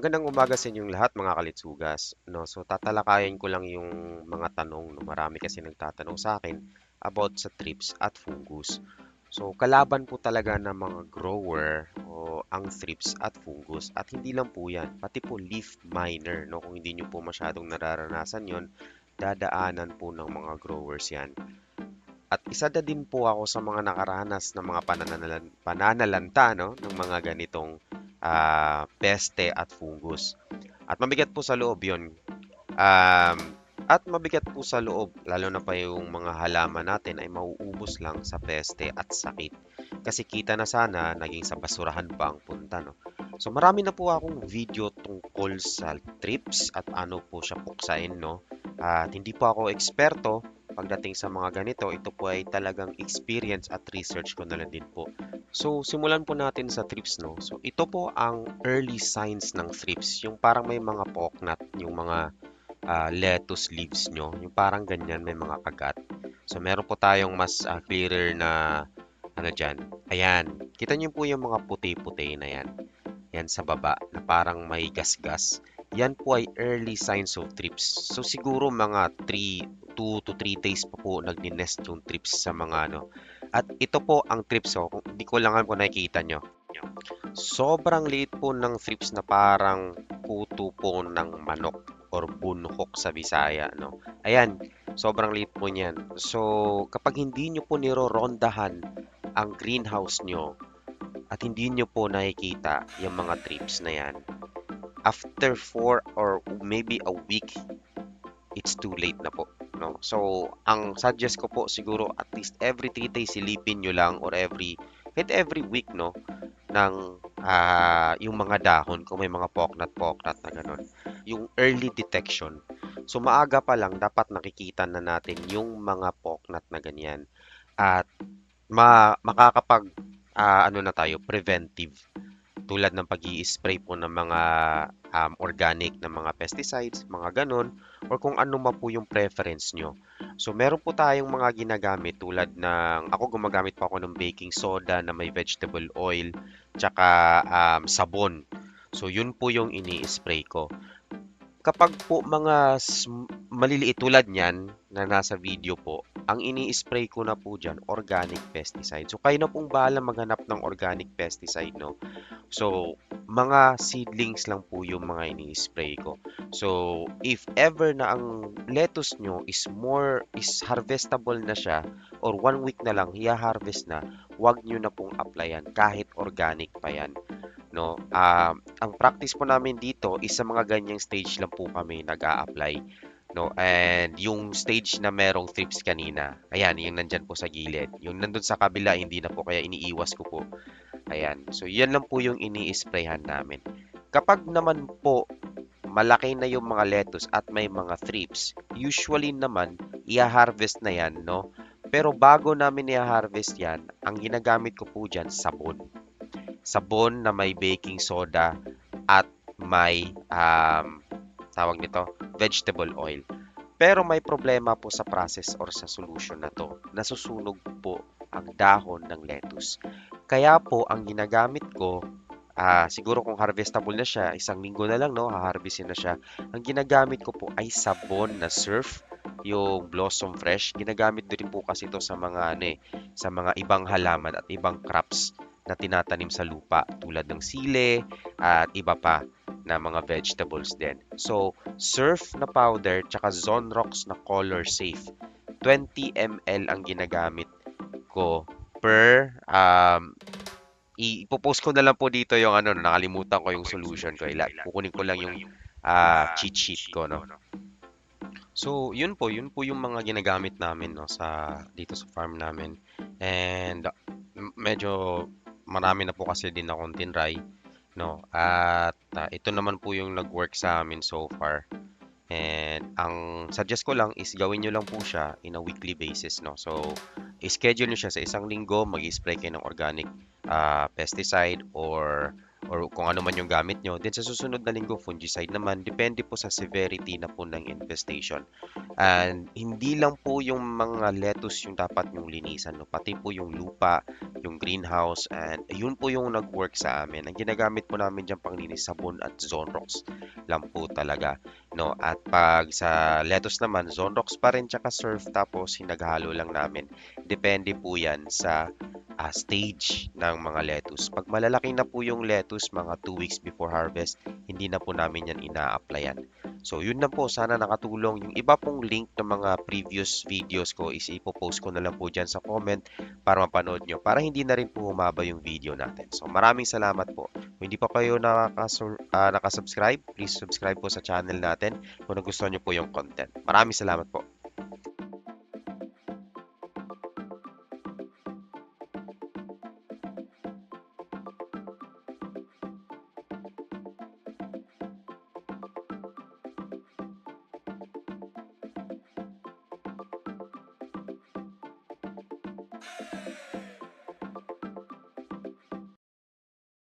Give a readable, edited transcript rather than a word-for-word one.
Magandang umaga sa inyong lahat mga kalitsugas, 'no. So tatalakayin ko lang yung mga tanong 'no, marami kasi nagtatanong sa akin about sa thrips at fungus. So kalaban po talaga ng mga grower o ang thrips at fungus at hindi lang po 'yan, pati po leaf miner 'no. Kung hindi niyo po masyadong nararanasan 'yon, dadaanan po ng mga growers 'yan. At isa na din po ako sa mga nakaranas ng mga pananalanta 'no, ng mga ganitong peste at fungus. At mabigat po sa loob 'yon. Um, at mabigat po sa loob, lalo na pa yung mga halaman natin ay mauubos lang sa peste at sakit. Kasi kita na sana naging sa basurahan pa ang punta, no? So marami na po akong video tungkol sa trips at ano po siya puksain, no? At hindi po ako eksperto pagdating sa mga ganito. Ito po ay talagang experience at research ko na lang din po. So, simulan po natin sa thrips, no? So, ito po ang early signs ng thrips. Yung parang may mga poknat, yung mga lettuce leaves nyo. Yung parang ganyan, may mga kagat. So, meron po tayong mas clearer na ano dyan. Ayan. Kita nyo po yung mga puti-puti na yan. Yan sa baba, na parang may gasgas. Yan po ay early signs of thrips. So, siguro mga 2 to 3 days pa po nagni-nest yung thrips sa mga ano. At ito po ang thrips, oh. Hindi ko lang alam kung nakikita nyo. Sobrang liit po ng thrips na parang kuto po ng manok or bunhok sa Bisaya, no? Ayan, sobrang liit po niyan. So, kapag hindi nyo po nirorondahan ang greenhouse nyo at hindi nyo po nakikita yung mga thrips na yan, after 4 or maybe a week, it's too late na po, no? So, ang suggest ko po siguro at least every 3 days silipin nyo lang or kahit every week, no? Ng yung mga dahon kung may mga poknat-poknat na gano'n. Yung early detection. So maaga pa lang dapat nakikita na natin yung mga poknat na ganyan. At makakapag ano na tayo, preventive tulad ng pag spray po ng mga organic na mga pesticides, mga ganun, or kung ano man po yung preference nyo. So, meron po tayong mga ginagamit tulad ng, ako gumagamit po ako ng baking soda na may vegetable oil, tsaka sabon. So, yun po yung ini-spray ko. Kapag po mga maliliit tulad niyan na nasa video po, ang ini-spray ko na po diyan organic pesticide. So kayo na pong bahala maghanap ng organic pesticide, no? So mga seedlings lang po yung mga ini-spray ko. So if ever na ang lettuce nyo is harvestable na siya or 1 week na lang i-harvest na, wag nyo na pong applyan kahit organic pa yan, no? Ang practice po namin dito is sa mga ganyang stage lang po kami nag-a-apply, no? And yung stage na merong thrips kanina, ayan, yung nandyan po sa gilid. Yung nandun sa kabila, hindi na po kaya iniiwas ko po. Ayan. So, yan lang po yung ini-sprayhan namin. Kapag naman po malaki na yung mga lettuce at may mga thrips, usually naman, i-harvest na yan, no? Pero bago namin i-harvest yan, ang ginagamit ko po dyan, sabon. Sabon na may baking soda at may tawag nito, vegetable oil. Pero may problema po sa process or sa solution na to. Nasusunog po ang dahon ng lettuce. Kaya po ang ginagamit ko, siguro kung harvestable na siya, 1 linggo na lang, no, haharvestin na siya. Ang ginagamit ko po ay sabon na surf, yung Blossom Fresh. Ginagamit din po kasi ito sa mga ano sa mga ibang halaman at ibang crops na tinatanim sa lupa tulad ng sile at iba pa na mga vegetables din. So, surf na powder tsaka Zonrox na color safe. 20 ml ang ginagamit ko per ipopost ko na lang po dito yung ano, nakalimutan ko yung solution ko. Kukunin ko lang yung cheat sheet ko, no. So, yun po yung mga ginagamit namin, no, dito sa farm namin. And medyo marami na po kasi din akong tinry, no. At ito naman po yung nag-work sa amin so far. And ang suggest ko lang is gawin nyo lang po siya in a weekly basis, no. So, schedule nyo siya sa 1 linggo, mag-spray kayo ng organic pesticide or or kung ano man yung gamit nyo. Then sa susunod na linggo, fungicide naman. Depende po sa severity na po ng infestation. And hindi lang po yung mga lettuce yung dapat yung linisan, no? Pati po yung lupa, yung greenhouse, and yun po yung nag-work sa amin. Ang ginagamit po namin dyan panglinis, sabon at Zonrox lang po talaga, no? At pag sa lettuce naman, Zonrox pa rin tsaka surf, tapos hinaghalo lang namin. Depende po yan sa stage ng mga lettuce. Pag malalaki na po yung lettuce, mga 2 weeks before harvest, hindi na po namin yan ina-applyan. So, yun na po. Sana nakatulong. Yung iba pong link ng mga previous videos ko is ipopost ko na lang po dyan sa comment para mapanood nyo. Para hindi na rin po humaba yung video natin. So, maraming salamat po. Kung hindi pa kayo nakasubscribe, please subscribe po sa channel natin kung nagustuhan nyo po yung content. Maraming salamat po.